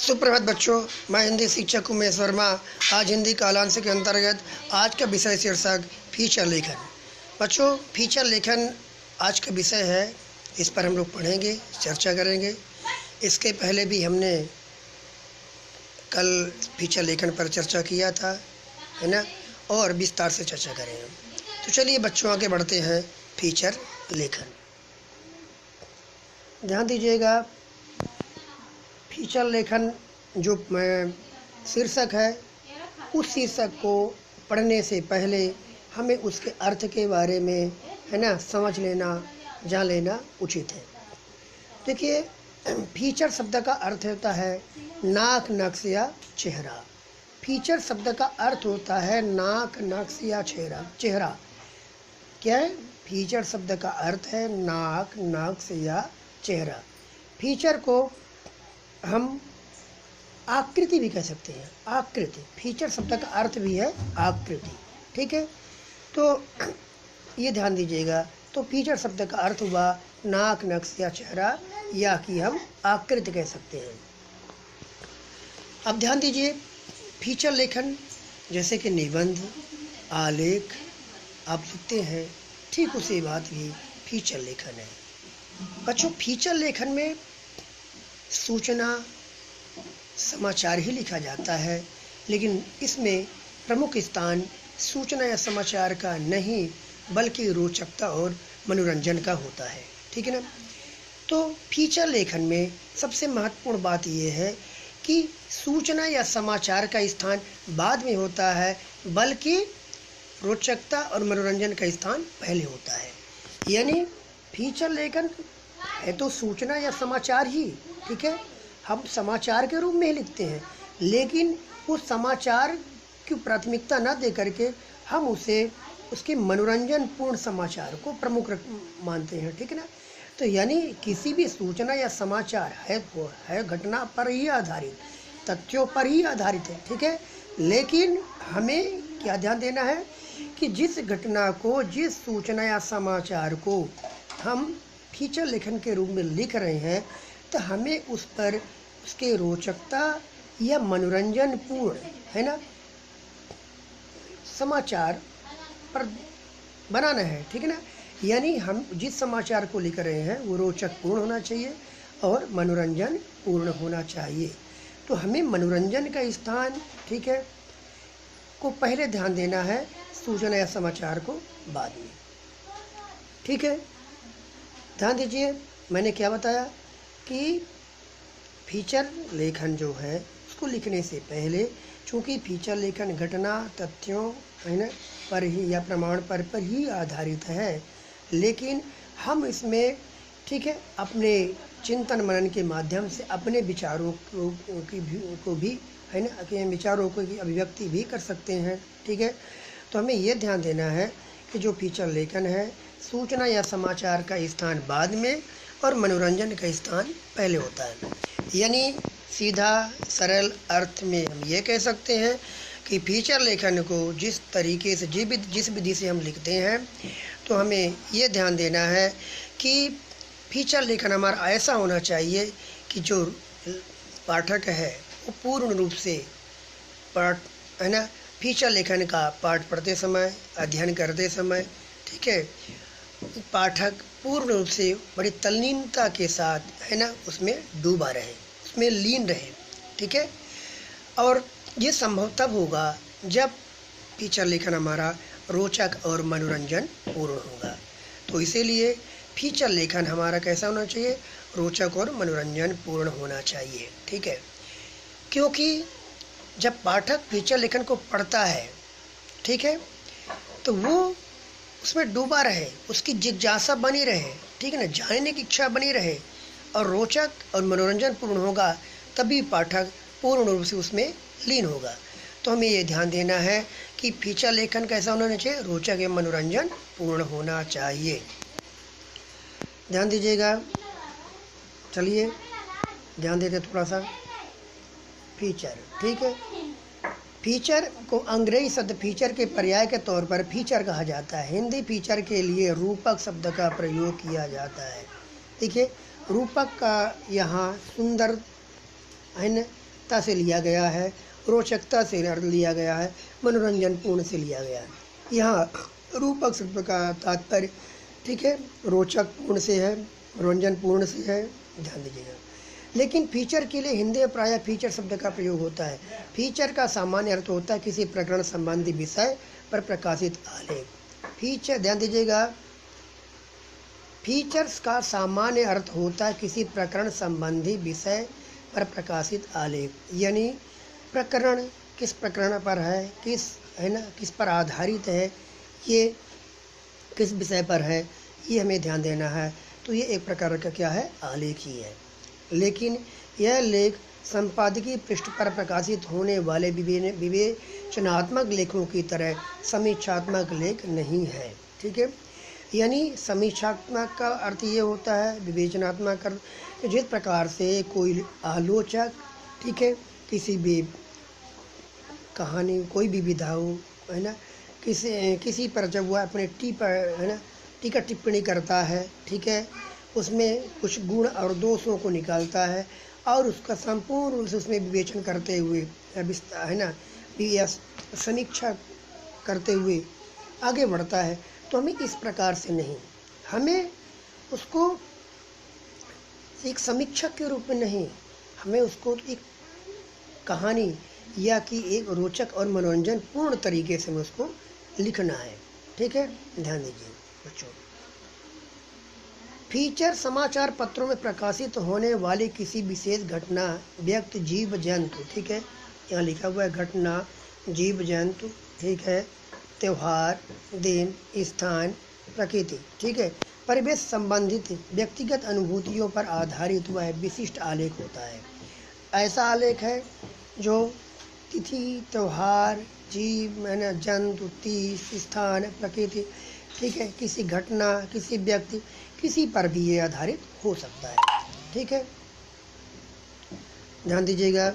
सुप्रभात बच्चों, मैं हिंदी शिक्षक उमेश वर्मा। आज हिंदी कालांश के अंतर्गत आज का विषय शीर्षक फीचर लेखन। बच्चों, फीचर लेखन आज का विषय है। इस पर हम लोग पढ़ेंगे, चर्चा करेंगे। इसके पहले भी हमने कल फीचर लेखन पर चर्चा किया था, है ना, और विस्तार से चर्चा करेंगे। तो चलिए बच्चों, आगे बढ़ते हैं। फीचर लेखन, ध्यान दीजिएगा। फीचर लेखन जो शीर्षक है, उस शीर्षक को पढ़ने से पहले हमें उसके अर्थ के बारे में, है ना, समझ लेना, जान लेना उचित है। देखिए, फीचर शब्द का अर्थ होता है नाक, नक्श या चेहरा। फीचर शब्द का अर्थ होता है नाक, नक्श या चेहरा। क्या है? फीचर शब्द का अर्थ है नाक, नक्श या चेहरा। फीचर को हम आकृति भी कह सकते हैं। आकृति, फीचर शब्द का अर्थ भी है आकृति। ठीक है, तो ये ध्यान दीजिएगा। तो फीचर शब्द का अर्थ हुआ नाक, नक्श या चेहरा, या कि हम आकृति कह सकते हैं। अब ध्यान दीजिए, फीचर लेखन जैसे कि निबंध, आलेख आप लिखते हैं, ठीक उसी बात भी फीचर लेखन है। बच्चों, फीचर लेखन में सूचना, समाचार ही लिखा जाता है, लेकिन इसमें प्रमुख स्थान सूचना या समाचार का नहीं, बल्कि रोचकता और मनोरंजन का होता है। ठीक है ना। तो फीचर लेखन में सबसे महत्वपूर्ण बात यह है कि सूचना या समाचार का स्थान बाद में होता है, बल्कि रोचकता और मनोरंजन का स्थान पहले होता है। यानी फीचर लेखन है तो सूचना या समाचार ही, ठीक है, हम समाचार के रूप में ही लिखते हैं, लेकिन उस समाचार की प्राथमिकता न दे करके हम उसके मनोरंजन पूर्ण समाचार को प्रमुख मानते हैं। ठीक है ना। तो यानी किसी भी सूचना या समाचार है वो है घटना पर ही आधारित, तथ्यों पर ही आधारित है। ठीक है, लेकिन हमें क्या ध्यान देना है कि जिस घटना को, जिस सूचना या समाचार को हम फीचर लेखन के रूप में लिख रहे हैं, तो हमें उस पर उसके रोचकता या मनोरंजन पूर्ण, है ना, समाचार पर बनाना है। ठीक है ना। यानी हम जिस समाचार को लिख रहे हैं वो रोचक पूर्ण होना चाहिए और मनोरंजन पूर्ण होना चाहिए। तो हमें मनोरंजन का स्थान, ठीक है, को पहले ध्यान देना है, सूचना या समाचार को बाद में। ठीक है, ध्यान दीजिए, मैंने क्या बताया कि फीचर लेखन जो है उसको लिखने से पहले, चूँकि फीचर लेखन घटना, तथ्यों, है ना, पर ही या प्रमाण पर ही आधारित है, लेकिन हम इसमें, ठीक है, अपने चिंतन मनन के माध्यम से अपने विचारों को भी, है ना, अपने विचारों की अभिव्यक्ति भी कर सकते हैं। ठीक है, तो हमें ये ध्यान देना है कि जो फीचर लेखन है, सूचना या समाचार का स्थान बाद में और मनोरंजन का स्थान पहले होता है। यानी सीधा सरल अर्थ में हम ये कह सकते हैं कि फीचर लेखन को जिस तरीके से, जिस विधि से हम लिखते हैं, तो हमें ये ध्यान देना है कि फीचर लेखन हमारा ऐसा होना चाहिए कि जो पाठक है वो पूर्ण रूप से पाठ, है ना, फीचर लेखन का पाठ पढ़ते समय, अध्ययन करते समय, ठीक है, पाठक पूर्ण रूप से बड़ी तल्लीनता के साथ, है ना, उसमें डूबा रहे, उसमें लीन रहे। ठीक है, और ये संभव तब होगा जब फीचर लेखन हमारा रोचक और मनोरंजन पूर्ण होगा। तो इसीलिए फीचर लेखन हमारा कैसा होना चाहिए? रोचक और मनोरंजन पूर्ण होना चाहिए। ठीक है, क्योंकि जब पाठक फीचर लेखन को पढ़ता है, ठीक है, तो वो उसमें डूबा रहे, उसकी जिज्ञासा बनी रहे, ठीक है ना, जानने की इच्छा बनी रहे, और रोचक और मनोरंजन पूर्ण होगा, तभी पाठक पूर्ण रूप से उसमें लीन होगा। तो हमें ये ध्यान देना है कि फीचर लेखन कैसा होना चाहिए? रोचक एवं मनोरंजन पूर्ण होना चाहिए। ध्यान दीजिएगा। चलिए ध्यान देते थोड़ा सा। फीचर, ठीक है, फीचर को अंग्रेजी शब्द फीचर के पर्याय के तौर पर फीचर कहा जाता है। हिंदी फीचर के लिए रूपक शब्द का प्रयोग किया जाता है। देखिए, रूपक का यहाँ सुंदर, है न, रोचकता से लिया गया है, रोचकता से लिया गया है, मनोरंजन पूर्ण से लिया गया है। यहाँ रूपक शब्द का तात्पर्य, ठीक है, रोचक पूर्ण से है, मनोरंजन पूर्ण से है, ध्यान दीजिएगा। लेकिन फीचर के लिए हिंदी में प्रायः फीचर शब्द का प्रयोग होता है। फीचर का सामान्य अर्थ होता है किसी प्रकरण संबंधी विषय पर प्रकाशित आलेख। फीचर, ध्यान दीजिएगा, फीचर्स का सामान्य अर्थ होता है किसी प्रकरण संबंधी विषय पर प्रकाशित आलेख। यानी प्रकरण किस प्रकरण पर है, किस पर आधारित है, ये किस विषय पर है, ये हमें ध्यान देना है। तो ये एक प्रकार का क्या है, आलेख ही है। लेकिन यह लेख संपादकीय पृष्ठ पर प्रकाशित होने वाले विवेचनात्मक लेखों की तरह समीक्षात्मक लेख नहीं है। ठीक है, यानी समीक्षात्मक का अर्थ ये होता है, विवेचनात्मक अर्थ जिस प्रकार से कोई आलोचक, ठीक है, किसी भी कहानी, कोई भी विधा हो, है ना, किसी पर जब वह अपने टीका टिप्पणी करता है, ठीक है, उसमें कुछ गुण और दोषों को निकालता है और उसका संपूर्ण रूप से उसमें विवेचन करते हुए, है ना, समीक्षा करते हुए आगे बढ़ता है। तो हमें इस प्रकार से नहीं, हमें उसको एक समीक्षक के रूप में नहीं, हमें उसको एक कहानी या कि एक रोचक और मनोरंजन पूर्ण तरीके से हमें उसको लिखना है। ठीक है, ध्यान दीजिए बच्चों। फीचर समाचार पत्रों में प्रकाशित होने वाली किसी विशेष घटना, व्यक्ति, जीव जंतु, ठीक है, यहाँ लिखा हुआ है घटना, जीव जंतु, ठीक है, त्यौहार, दिन, स्थान, प्रकृति, ठीक है, परिवेश संबंधित व्यक्तिगत अनुभूतियों पर आधारित वह विशिष्ट आलेख होता है। ऐसा आलेख है जो तिथि, त्यौहार, जीव, जंतु, तीज, स्थान, प्रकृति, ठीक है, किसी घटना, किसी व्यक्ति, किसी पर भी ये आधारित हो सकता है। ठीक है, ध्यान दीजिएगा।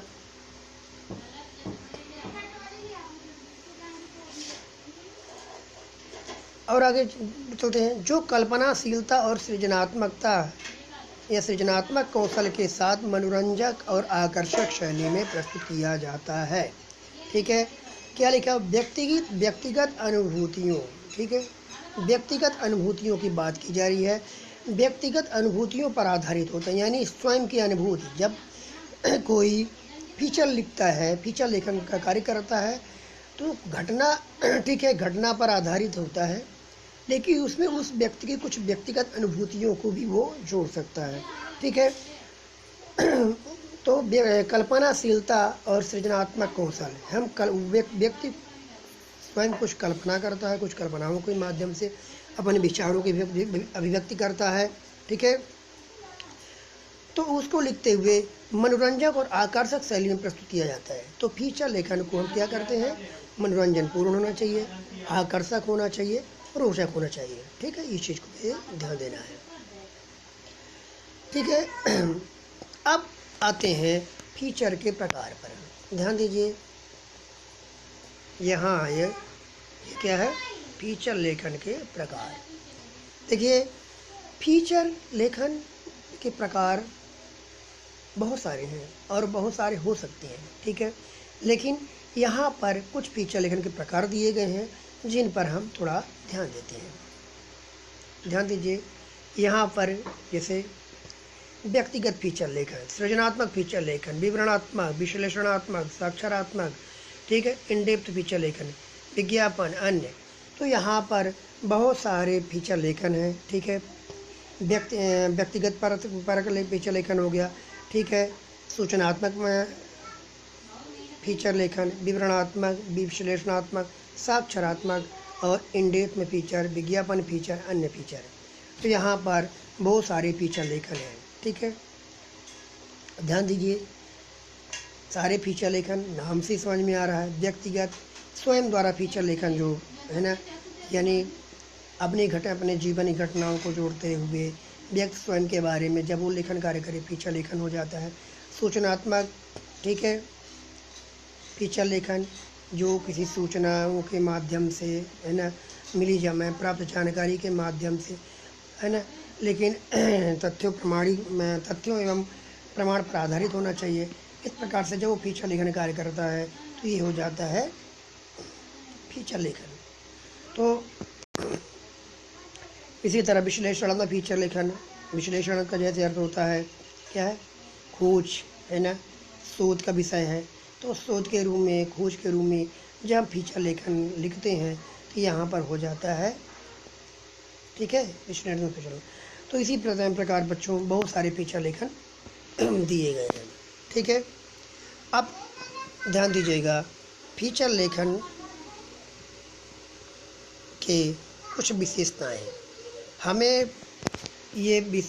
और आगे चलते हैं। जो कल्पनाशीलता और सृजनात्मकता या सृजनात्मक कौशल के साथ मनोरंजक और आकर्षक शैली में प्रस्तुत किया जाता है। ठीक है, क्या लिखा, व्यक्तिगत अनुभूतियों, ठीक है, व्यक्तिगत अनुभूतियों की बात की जा रही है। व्यक्तिगत अनुभूतियों पर आधारित होता है, यानी स्वयं की अनुभूति। जब कोई फीचर लिखता है, फीचर लेखन का कार्य करता है, तो घटना, ठीक है, घटना पर आधारित होता है, लेकिन उसमें उस व्यक्ति की कुछ व्यक्तिगत अनुभूतियों को भी वो जोड़ सकता है। ठीक है, तो कल्पनाशीलता और सृजनात्मक कौशल, हम व्यक्ति स्वयं कुछ कल्पना करता है, कुछ कल्पनाओं के माध्यम से अपने विचारों की अभिव्यक्ति करता है। ठीक है, तो उसको लिखते हुए मनोरंजक और आकर्षक शैली में प्रस्तुत किया जाता है। तो फीचर लेखन को हम क्या करते हैं, मनोरंजन पूर्ण होना चाहिए, आकर्षक होना चाहिए, रोचक होना चाहिए। ठीक है, इस चीज़ को ध्यान देना है। ठीक है, अब आते हैं फीचर के प्रकार पर। ध्यान दीजिए, यहाँ ये क्या है, फीचर लेखन के प्रकार। देखिए, फीचर लेखन के प्रकार बहुत सारे हैं और बहुत सारे हो सकते हैं। ठीक है, लेकिन यहाँ पर कुछ फीचर लेखन के प्रकार दिए गए हैं जिन पर हम थोड़ा ध्यान देते हैं। ध्यान दीजिए, यहाँ पर जैसे व्यक्तिगत फीचर लेखन, सृजनात्मक फीचर लेखन, विवरणात्मक, विश्लेषणात्मक, साक्षरात्मक, ठीक है, इन डेप्थ फीचर लेखन, विज्ञापन, अन्य। तो यहाँ पर बहुत सारे फीचर लेखन हैं। ठीक है, व्यक्तिगत पर फीचर लेखन हो गया। ठीक है, सूचनात्मक में फीचर लेखन, विवरणात्मक, विश्लेषणात्मक, साक्षरात्मक और इन डेप्थ में फीचर, विज्ञापन फीचर, अन्य फीचर। तो यहाँ पर बहुत सारे फीचर लेखन हैं। ठीक है, ध्यान दीजिए, सारे फीचर लेखन नाम से समझ में आ रहा है। व्यक्तिगत स्वयं द्वारा फीचर लेखन जो है ना, यानी अपने जीवनी घटनाओं को जोड़ते हुए व्यक्ति स्वयं के बारे में जब वो लेखन कार्य करे, फीचर लेखन हो जाता है। सूचनात्मक, ठीक है, फीचर लेखन जो किसी सूचनाओं के माध्यम से, है ना, मिली जमा प्राप्त जानकारी के माध्यम से, है ना, लेकिन तथ्यों एवं प्रमाण पर आधारित होना चाहिए। इस प्रकार से जब वो फीचर लेखन कार्य करता है तो ये हो जाता है फीचर लेखन। तो इसी तरह विश्लेषण में फीचर लेखन, विश्लेषण का जैसे अर्थ होता है क्या है, खोज है ना, शोध का विषय है, तो शोध के रूप में, खोज के रूप में जब हम फीचर लेखन लिखते हैं तो यहाँ पर हो जाता है, ठीक है, विश्लेषण में फीचर। तो इसी प्रकार बच्चों बहुत सारे फीचर लेखन दिए गए हैं, ठीक है। अब ध्यान दीजिएगा, फीचर लेखन के कुछ विशेषताएं, हमें ये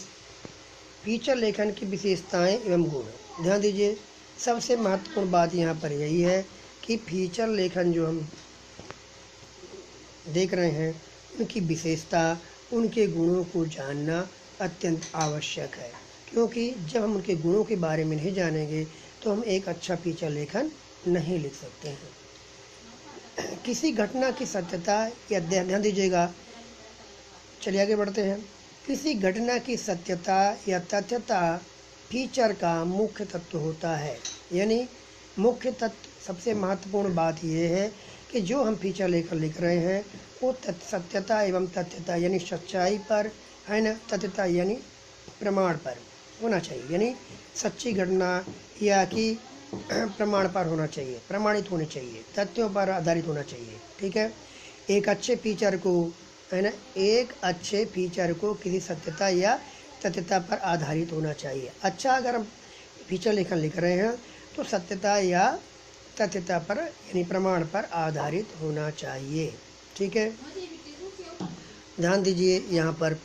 फीचर लेखन की विशेषताएं एवं गुण ध्यान दीजिए। सबसे महत्वपूर्ण बात यहाँ पर यही है कि फीचर लेखन जो हम देख रहे हैं उनकी विशेषता, उनके गुणों को जानना अत्यंत आवश्यक है, क्योंकि जब हम उनके गुणों के बारे में नहीं जानेंगे तो हम एक अच्छा फीचर लेखन नहीं लिख सकते हैं। किसी घटना की सत्यता या ध्यान दीजिएगा, चलिए आगे बढ़ते हैं। किसी घटना की सत्यता या तथ्यता फीचर का मुख्य तत्व होता है। यानी मुख्य तत्व, सबसे महत्वपूर्ण बात यह है कि जो हम फीचर लेकर लिख रहे हैं वो सत्यता एवं तथ्यता यानी सच्चाई पर है ना, तथ्यता यानी प्रमाण पर होना चाहिए, यानी सच्ची घटना या कि प्रमाण पर होना चाहिए, प्रमाणित होनी चाहिए, तथ्यों पर आधारित होना चाहिए, ठीक है। एक अच्छे फीचर को है ना, एक अच्छे फीचर को किसी सत्यता या तथ्यता पर आधारित होना चाहिए। अच्छा अगर हम फीचर लेखन लिख रहे हैं तो सत्यता या तथ्यता पर यानी प्रमाण पर आधारित होना चाहिए, ठीक है। ध्यान दीजिए, यहाँ पर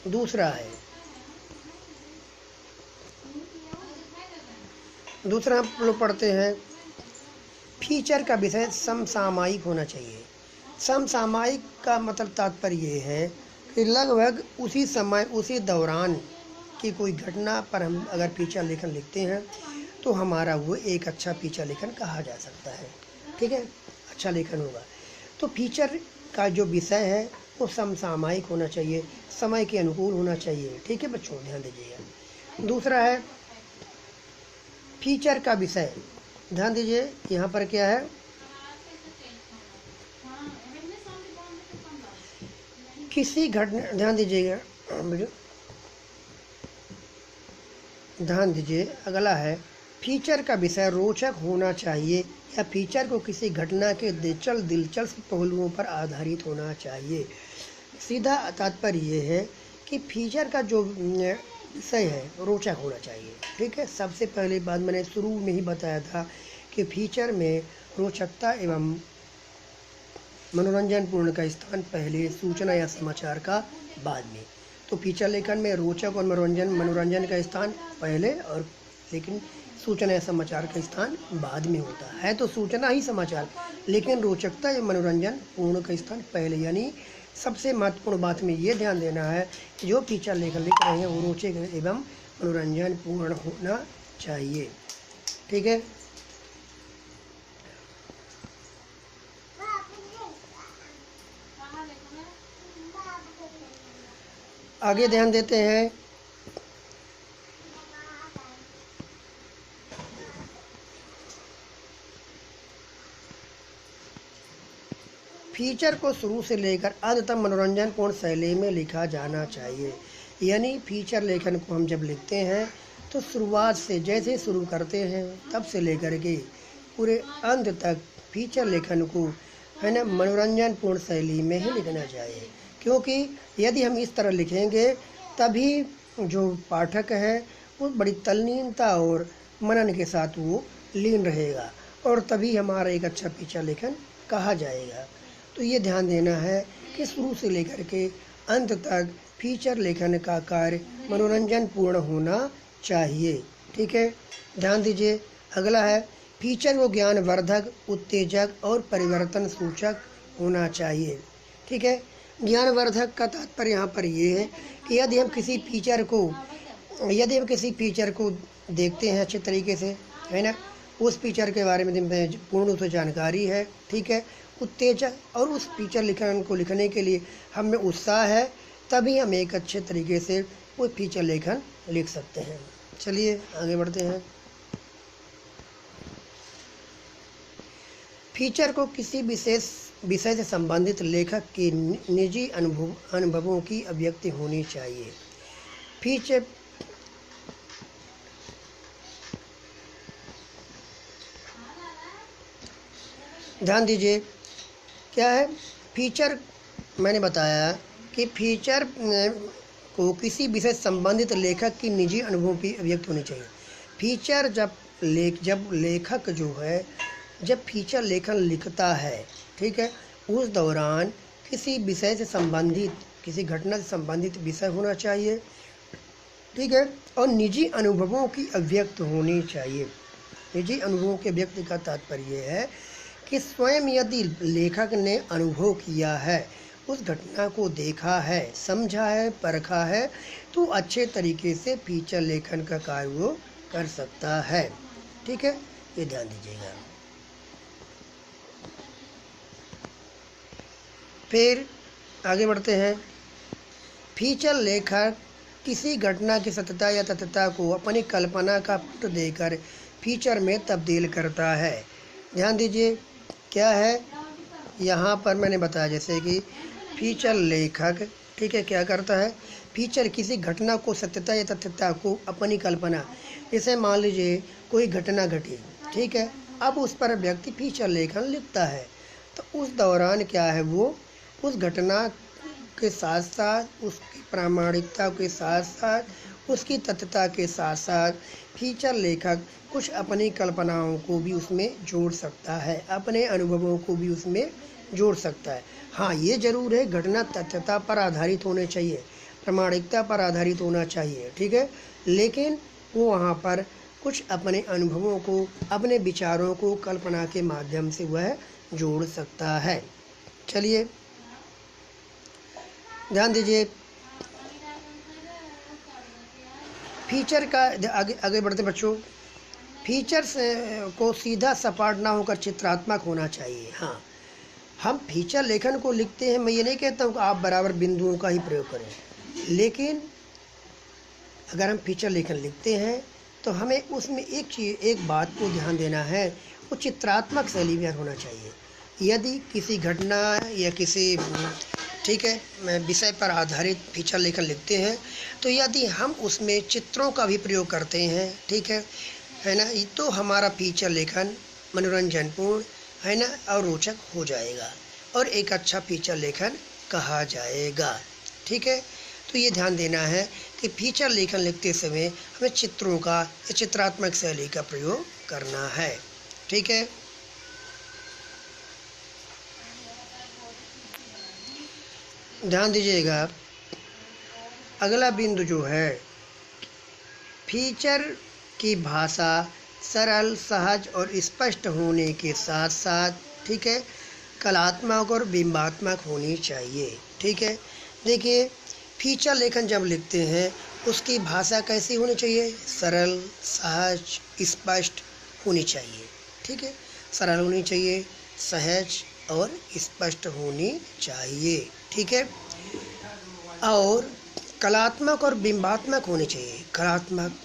दूसरा है, दूसरा हम लोग पढ़ते हैं, फीचर का विषय समसामयिक होना चाहिए। समसामयिक का मतलब तात्पर्य ये है कि लगभग उसी समय, उसी दौरान की कोई घटना पर हम अगर फीचर लेखन लिखते हैं तो हमारा वो एक अच्छा फीचर लेखन कहा जा सकता है, ठीक है, अच्छा लेखन होगा। तो फीचर का जो विषय है वो समसामयिक होना चाहिए, समय के अनुकूल होना चाहिए, ठीक है बच्चों, ध्यान दीजिएगा। दूसरा है फीचर का विषय, ध्यान दीजिए यहाँ पर क्या है, किसी घटना, ध्यान दीजिएगा, ध्यान दीजिए, अगला है फीचर का विषय रोचक होना चाहिए या फीचर को किसी घटना के दिलचस्प पहलुओं पर आधारित होना चाहिए। सीधा तात्पर्य ये है कि फीचर का जो विषय है रोचक होना चाहिए, ठीक है। सबसे पहले बात मैंने शुरू में ही बताया था कि फीचर में रोचकता एवं मनोरंजन पूर्ण का स्थान पहले, सूचना या समाचार का बाद में। तो फीचर लेखन में रोचक और मनोरंजन का स्थान पहले, और लेकिन सूचना या समाचार का स्थान बाद में होता है। तो सूचना ही समाचार, लेकिन रोचकता या मनोरंजन पूर्ण का स्थान पहले। यानी सबसे महत्वपूर्ण बात में ये ध्यान देना है कि जो फीचर लेखन लिख रहे हैं वो रोचक एवं मनोरंजन पूर्ण होना चाहिए, ठीक है। आगे ध्यान देते हैं, फीचर को शुरू से लेकर अंत तक मनोरंजन पूर्ण शैली में लिखा जाना चाहिए। यानी फीचर लेखन को हम जब लिखते हैं तो शुरुआत से, जैसे शुरू करते हैं तब से लेकर के पूरे अंत तक फीचर लेखन को है ना मनोरंजन पूर्ण शैली में ही लिखना चाहिए, क्योंकि यदि हम इस तरह लिखेंगे तभी जो पाठक है वो बड़ी तल्लीनता और मनन के साथ वो लीन रहेगा और तभी हमारा एक अच्छा फीचर लेखन कहा जाएगा। तो ये ध्यान देना है कि शुरू से लेकर के अंत तक फीचर लेखन का कार्य मनोरंजन पूर्ण होना चाहिए, ठीक है। ध्यान दीजिए, अगला है फीचर को ज्ञानवर्धक, उत्तेजक और परिवर्तन सूचक होना चाहिए, ठीक है। ज्ञानवर्धक का तात्पर्य यहाँ पर ये है कि यदि हम किसी फीचर को देखते हैं अच्छे तरीके से, है ना, उस फीचर के बारे में पूर्ण रूप से जानकारी है, ठीक है, उत्तेजक, और उस फीचर लेखन को लिखने के लिए हमें उत्साह है, तभी हम एक अच्छे तरीके से वो फीचर लेखन लिख सकते हैं। चलिए आगे बढ़ते हैं। फीचर को किसी विशेष विषय से संबंधित लेखक के निजी अनुभवों की अभिव्यक्ति होनी चाहिए। फीचर ध्यान दीजिए, क्या है फीचर, मैंने बताया कि फीचर को किसी विषय से संबंधित लेखक की निजी अनुभवों की अभिव्यक्ति होनी चाहिए। फीचर जब लेखक जो है, जब फीचर लेखन लिखता है, ठीक है, उस दौरान किसी विषय से संबंधित, किसी घटना से संबंधित विषय होना चाहिए, ठीक है, और निजी अनुभवों की अभिव्यक्ति होनी चाहिए। निजी अनुभवों के व्यक्ति का तात्पर्य है कि स्वयं यदि लेखक ने अनुभव किया है, उस घटना को देखा है, समझा है, परखा है, तो अच्छे तरीके से फीचर लेखन का कार्य वो कर सकता है। ठीक है, ये ध्यान दीजिएगा। फिर आगे बढ़ते हैं। फीचर लेखक किसी घटना की सत्यता या तथ्यता को अपनी कल्पना का पुट देकर फीचर में तब्दील करता है। ध्यान दीजिए, क्या है यहाँ पर मैंने बताया, जैसे कि फीचर लेखक, ठीक है, क्या करता है, फीचर किसी घटना को सत्यता या तथ्यता को अपनी कल्पना, जैसे मान लीजिए कोई घटना घटी, ठीक है, अब उस पर व्यक्ति फीचर लेखन लिखता है, तो उस दौरान क्या है, वो उस घटना के साथ साथ उसकी प्रामाणिकता के साथ साथ उसकी तथ्यता के साथ साथ फीचर लेखक कुछ अपनी कल्पनाओं को भी उसमें जोड़ सकता है, अपने अनुभवों को भी उसमें जोड़ सकता है। हाँ, ये ज़रूर है, घटना तथ्यता पर आधारित होने चाहिए, प्रामाणिकता पर आधारित होना चाहिए, ठीक है, लेकिन वो वहाँ पर कुछ अपने अनुभवों को, अपने विचारों को कल्पना के माध्यम से वह जोड़ सकता है। चलिए ध्यान दीजिए, फीचर का आगे बढ़ते बच्चों। फीचर्स को सीधा सपाट ना होकर चित्रात्मक होना चाहिए। हाँ, हम फीचर लेखन को लिखते हैं, मैं ये नहीं कहता हूँ कि आप बराबर बिंदुओं का ही प्रयोग करें, लेकिन अगर हम फीचर लेखन लिखते हैं तो हमें उसमें एक बात को ध्यान देना है, वो चित्रात्मक शैली में होना चाहिए। यदि किसी घटना या किसी, ठीक है, विषय पर आधारित फीचर लेखन लिखते हैं, तो यदि हम उसमें चित्रों का भी प्रयोग करते हैं, ठीक है ना, तो हमारा फीचर लेखन मनोरंजनपूर्ण, है ना, और रोचक हो जाएगा और एक अच्छा फीचर लेखन कहा जाएगा। ठीक है, तो ये ध्यान देना है कि फीचर लेखन लिखते समय हमें चित्रों का या चित्रात्मक शैली का प्रयोग करना है। ठीक है, ध्यान दीजिएगा। अगला बिंदु जो है, फीचर की भाषा सरल, सहज और स्पष्ट होने के साथ साथ, ठीक है, कलात्मक और बिंबात्मक होनी चाहिए। ठीक है, देखिए फीचर लेखन जब लिखते हैं उसकी भाषा कैसी होनी चाहिए, सरल, सहज, स्पष्ट होनी चाहिए। ठीक है, सरल होनी चाहिए, सहज और स्पष्ट होनी चाहिए। ठीक है, और कलात्मक और बिंबात्मक होनी चाहिए। कलात्मक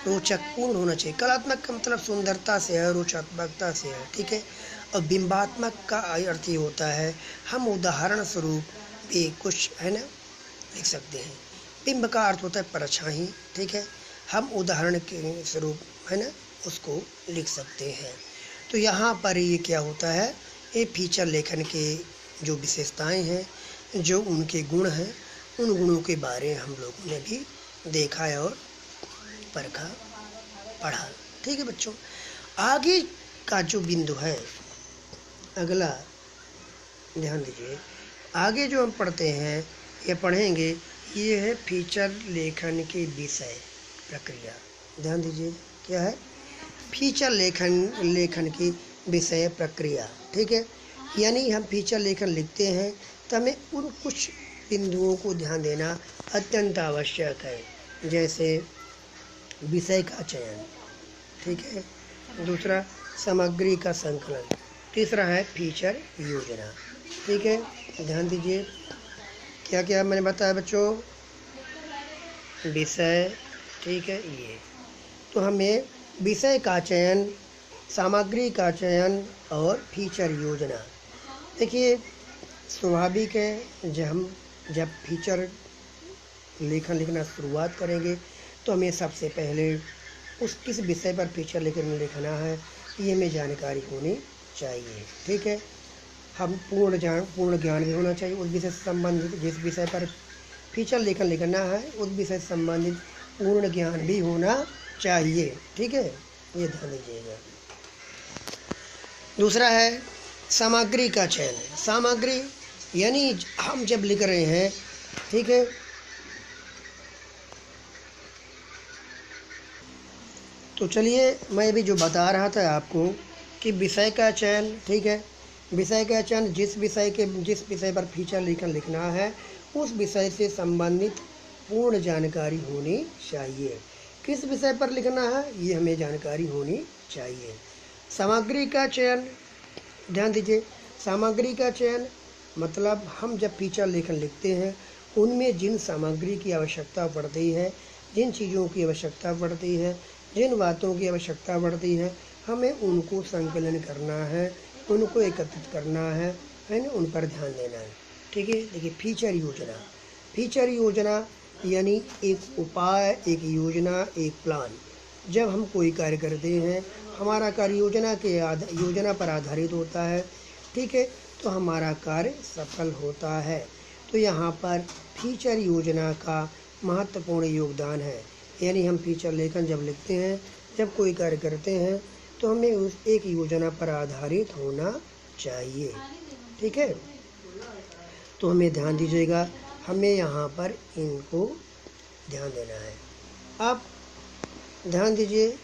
रोचकपूर्ण होना चाहिए। कलात्मक का मतलब सुंदरता से है, रोचकता से है। ठीक है, और बिंबात्मक का अर्थ ये होता है, हम उदाहरण स्वरूप भी कुछ, है ना, लिख सकते हैं। बिंब का अर्थ होता है परछाई। ठीक है, हम उदाहरण के स्वरूप, है ना, उसको लिख सकते हैं। तो यहाँ पर ये क्या होता है, ये फीचर लेखन के जो विशेषताएं हैं, जो उनके गुण हैं, उन गुणों के बारे में हम लोगों ने भी देखा है और परखा, पढ़ा। ठीक है बच्चों, आगे का जो बिंदु है, अगला ध्यान दीजिए, आगे जो हम पढ़ते हैं या पढ़ेंगे, ये है फीचर लेखन के विषय प्रक्रिया। ध्यान दीजिए, क्या है, फीचर लेखन की विषय प्रक्रिया। ठीक है, यानी हम फीचर लेखन लिखते हैं तो हमें उन कुछ बिंदुओं को ध्यान देना अत्यंत आवश्यक है, जैसे विषय का चयन, ठीक है, दूसरा सामग्री का संकलन, तीसरा है फीचर योजना। ठीक है, ध्यान दीजिए, क्या क्या मैंने बताया बच्चों, विषय, ठीक है, ये तो हमें विषय का चयन, सामग्री का चयन और फीचर योजना। देखिए, स्वाभाविक है जब फीचर लेखन लिखना शुरुआत करेंगे तो हमें सबसे पहले उस किस विषय पर फीचर लेखन लिखना है ये हमें जानकारी होनी चाहिए। ठीक है, हम पूर्ण ज्ञान भी होना चाहिए उस विषय से संबंधित। जिस विषय पर फीचर लेखन लिखना है उस विषय से संबंधित पूर्ण ज्ञान भी होना चाहिए। ठीक है, ये ध्यान दीजिएगा। दूसरा है सामग्री का चयन। सामग्री यानी हम जब लिख रहे हैं, ठीक है, तो चलिए मैं अभी जो बता रहा था आपको कि विषय का चयन, ठीक है, विषय का चयन जिस विषय पर फीचर लेखन लिखना है उस विषय से संबंधित पूर्ण जानकारी होनी चाहिए। किस विषय पर लिखना है ये हमें जानकारी होनी चाहिए। सामग्री का चयन, ध्यान दीजिए, सामग्री का चयन मतलब हम जब फीचर लेखन लिखते हैं उनमें जिन सामग्री की आवश्यकता पड़ती है, जिन चीज़ों की आवश्यकता पड़ती है, जिन बातों की आवश्यकता पड़ती है, हमें उनको संकलन करना है, उनको एकत्रित करना है ना, उन पर ध्यान देना है। ठीक है, देखिए फीचर योजना। फीचर योजना यानी एक उपाय, एक योजना, एक प्लान। जब हम कोई कार्य करते हैं हमारा कार्य योजना पर आधारित होता है, ठीक है, तो हमारा कार्य सफल होता है। तो यहाँ पर फीचर योजना का महत्वपूर्ण योगदान है। यानी हम फीचर लेखन जब लिखते हैं, जब कोई कार्य करते हैं तो हमें उस एक योजना पर आधारित होना चाहिए। ठीक है, तो हमें ध्यान दीजिएगा, हमें यहाँ पर इनको ध्यान देना है। आप ध्यान दीजिए,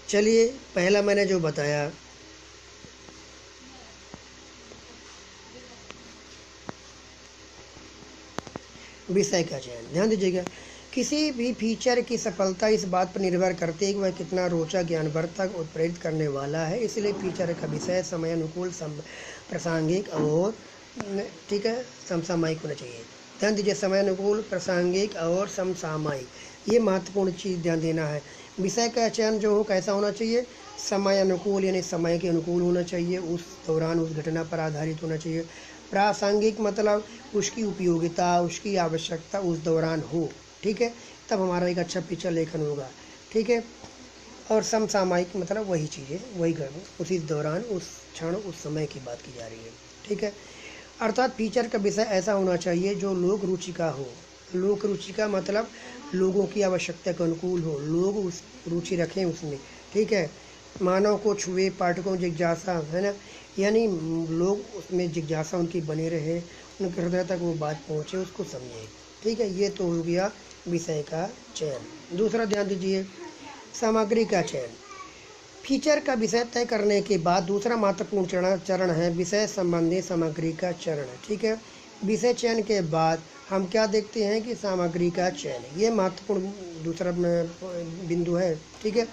चलिए पहला मैंने जो बताया विषय का चयन, ध्यान दीजिएगा, किसी भी फीचर की सफलता इस बात पर निर्भर करती है कि वह कितना रोचक, ज्ञानवर्धक और प्रेरित करने वाला है। इसलिए फीचर का विषय समय अनुकूल, प्रासंगिक और, ठीक है, समसामयिक होना चाहिए। ध्यान दीजिए, समय अनुकूल, प्रासंगिक और समसामयिक, ये महत्वपूर्ण चीज़ ध्यान देना है। विषय का चयन जो हो कैसा होना चाहिए, समय अनुकूल यानी समय के अनुकूल होना चाहिए, उस दौरान उस घटना पर आधारित होना चाहिए। प्रासंगिक मतलब उसकी उपयोगिता, उसकी आवश्यकता उस दौरान हो, ठीक है, तब हमारा एक अच्छा फीचर लेखन होगा। ठीक है, और समसामयिक मतलब वही चीज़ें, वही उसी दौरान, उस क्षण, उस समय की बात की जा रही है। ठीक है, अर्थात फीचर का विषय ऐसा होना चाहिए जो लोक रुचि का हो। लोक रुचि का मतलब लोगों की आवश्यकता के अनुकूल हो, लोग उस रुचि रखें उसमें। ठीक है, मानव को छुए, पाठकों जिज्ञासा, है ना, यानी लोग उसमें जिज्ञासा उनकी बनी रहे, उनके हृदय तक वो बात पहुँचे, उसको समझे। ठीक है, ये तो हो गया विषय का चयन। दूसरा ध्यान दीजिए, सामग्री का चयन। फीचर का विषय तय करने के बाद दूसरा महत्वपूर्ण चरण है विषय संबंधी सामग्री का चरण। ठीक है, विषय चयन के बाद हम क्या देखते हैं कि सामग्री का चयन, ये महत्वपूर्ण दूसरा बिंदु है। ठीक है,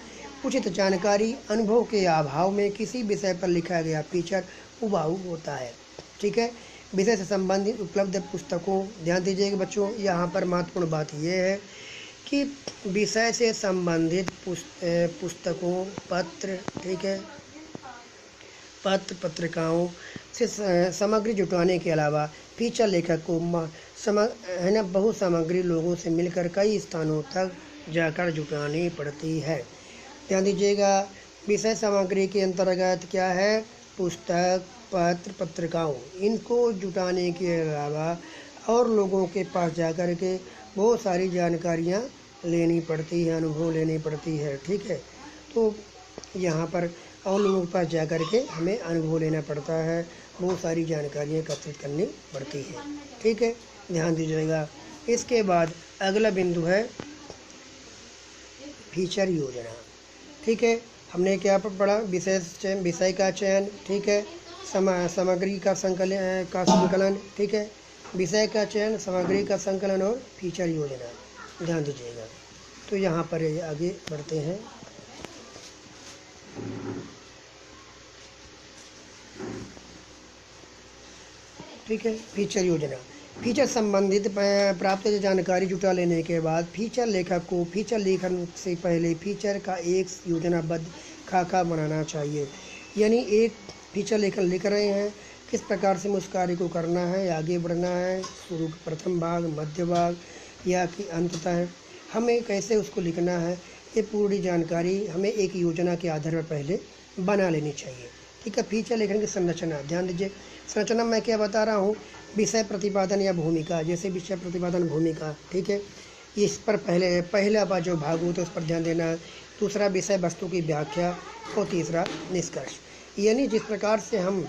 उचित जानकारी, अनुभव के अभाव में किसी विषय पर लिखा गया फीचर उबाऊ होता है। ठीक है, विषय से संबंधित उपलब्ध पुस्तकों, ध्यान दीजिएगा बच्चों, यहाँ पर महत्वपूर्ण बात यह है कि विषय से संबंधित पुस्तकों, पत्र, ठीक है, पत्रिकाओं से सामग्री जुटाने के अलावा फीचर लेखक को है ना, बहुत सामग्री लोगों से मिलकर कई स्थानों तक जाकर जुटानी पड़ती है। ध्यान दीजिएगा, विषय सामग्री के अंतर्गत क्या है, पुस्तक, पत्र, पत्रिकाओं, इनको जुटाने के अलावा और लोगों के पास जाकर के बहुत सारी जानकारियाँ लेनी पड़ती है, अनुभव लेनी पड़ती है। ठीक है, तो यहाँ पर और लोगों के पास जाकर के हमें अनुभव लेना पड़ता है, बहुत सारी जानकारियाँ एकत्रित करनी पड़ती है। ठीक है, ध्यान दीजिएगा। इसके बाद अगला बिंदु है फीचर योजना। ठीक है, हमने क्या पढ़ा, विषय का चयन, ठीक है, सामग्री का संकलन, ठीक है, विषय का चयन, सामग्री का संकलन और फीचर योजना, ध्यान दीजिएगा। तो यहाँ पर आगे बढ़ते हैं। ठीक है, फीचर योजना। फीचर संबंधित प्राप्त जानकारी जुटा लेने के बाद फीचर लेखक को फीचर लेखन से पहले फीचर का एक योजनाबद्ध खाका बनाना चाहिए। यानी एक फीचर लेखन लिख रहे हैं, किस प्रकार से उस कार्य को करना है, आगे बढ़ना है, शुरू प्रथम भाग, मध्य भाग या कि अंततः हमें कैसे उसको लिखना है, ये पूरी जानकारी हमें एक योजना के आधार पर पहले बना लेनी चाहिए। ठीक है। फीचर लेखन की संरचना ध्यान दीजिए। संरचना मैं क्या बता रहा हूँ, विषय प्रतिपादन या भूमिका, जैसे विषय प्रतिपादन भूमिका, ठीक है, इस पर पहला जो भाग होता है उस पर ध्यान देना। दूसरा विषय वस्तु की व्याख्या और तीसरा निष्कर्ष। यानी जिस प्रकार से हम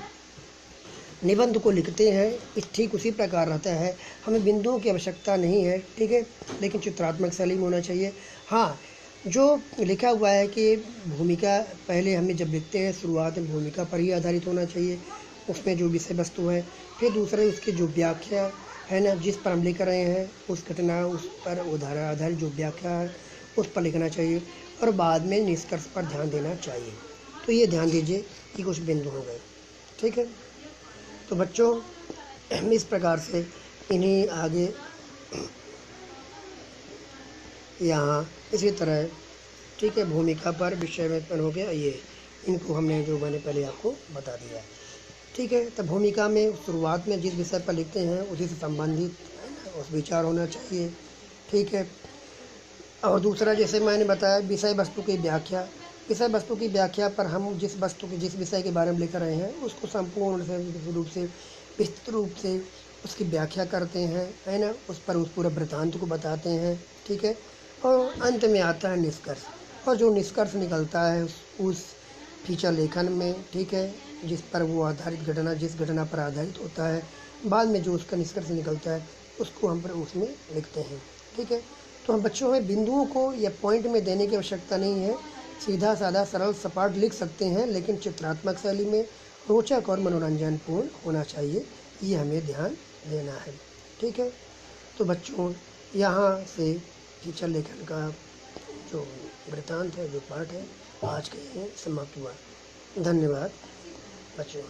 निबंध को लिखते हैं इस ठीक उसी प्रकार रहता है, हमें बिंदुओं की आवश्यकता नहीं है, ठीक है, लेकिन चित्रात्मक शैली में होना चाहिए। हाँ, जो लिखा हुआ है कि भूमिका पहले हमें जब लिखते हैं शुरुआत में भूमिका पर ही आधारित होना चाहिए, उसमें जो विषय वस्तु है, फिर दूसरे उसकी जो व्याख्या है ना, जिस पर हम लिख रहे हैं उस घटना उस पर आधारित जो व्याख्या है उस पर लिखना चाहिए, और बाद में निष्कर्ष पर ध्यान देना चाहिए। तो ये ध्यान दीजिए कि कुछ बिंदु हो गए। ठीक है। तो बच्चों इस प्रकार से इन्हीं आगे यहाँ इसी तरह, ठीक है, भूमिका पर विषय में हो गया, ये इनको हमने जो मैंने पहले आपको बता दिया। ठीक है। तो भूमिका में शुरुआत में जिस विषय पर लिखते हैं उसी से संबंधित उस विचार होना चाहिए। ठीक है। और दूसरा जैसे मैंने बताया विषय वस्तु की व्याख्या, विषय वस्तु की व्याख्या पर हम जिस विषय के बारे में लिख रहे हैं उसको संपूर्ण रूप से विस्तृत रूप से उसकी व्याख्या करते हैं, है ना, उस पर उस पूरे वृत्तांत को बताते हैं। ठीक है। और अंत में आता है निष्कर्ष, और जो निष्कर्ष निकलता है उस फीचर लेखन में, ठीक है, जिस पर वो आधारित घटना जिस घटना पर आधारित होता है, बाद में जो उसका निष्कर्ष निकलता है उसको हम पर उसमें लिखते हैं। ठीक है। तो हम बच्चों में बिंदुओं को या पॉइंट में देने की आवश्यकता नहीं है, सीधा साधा सरल सपाट लिख सकते हैं, लेकिन चित्रात्मक शैली में रोचक और मनोरंजनपूर्ण होना चाहिए, ये हमें ध्यान देना है। ठीक है। तो बच्चों यहाँ से फीचर लेखन का जो वृत्तांत है, जो पाठ है, आज के लिए समाप्त हुआ। धन्यवाद बच्चों।